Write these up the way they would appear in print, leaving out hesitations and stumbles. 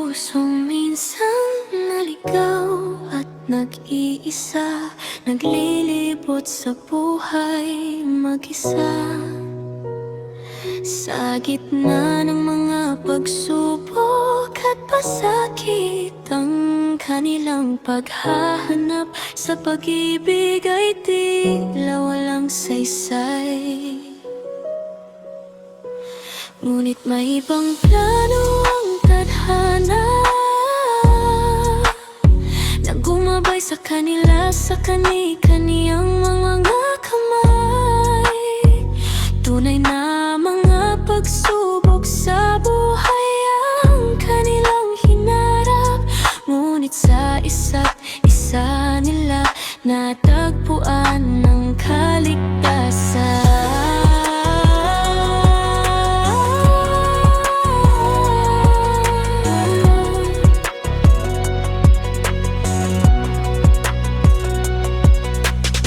pusong minsan naligaw at nag-iisa, naglilibot sa buhay mag-isa. Sa gitna ng mga pagsubok at pasakit, ang kanilang paghahanap sa pag-ibig ay tila walang saysay. Ngunit may ibang plano ang tadhana na gumabay sa kanila sa kani-kaniyang mga kamay. Tunay na mga pagsubok sa buhay ang kanilang hinarap, ngunit sa isa't isa nila natagpuan ng kaligtasan.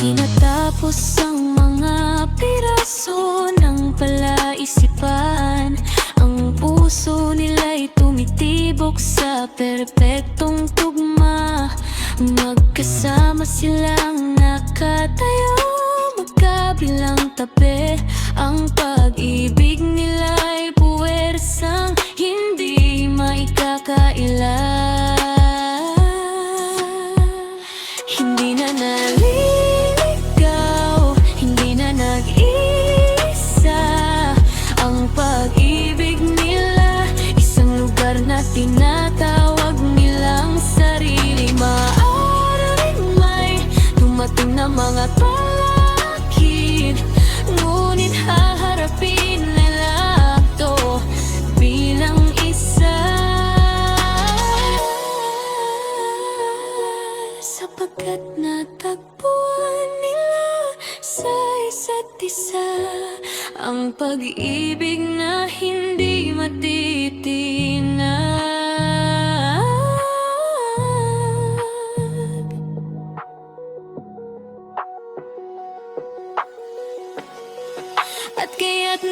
Tinatapos ang mga piraso ng palaisipan, ang puso nila'y tumitibok sa perpektong tugma. Magkasama silang nakatayo, magkabilang tabi. Ang pag-ibig nila'y puwersang hindi maikakaila. Hindi na naliligaw, hindi na nag-iisa. Ang pag-ibig nila, isang lugar na tinatawag nilang sarili. Maaaring may dumating na mga palakid, ngunit haharapin nila ito bilang isa. Sapagkat natagpuan nila sa isa't isa ang pag-ibig na hindi matitinag. At kaya't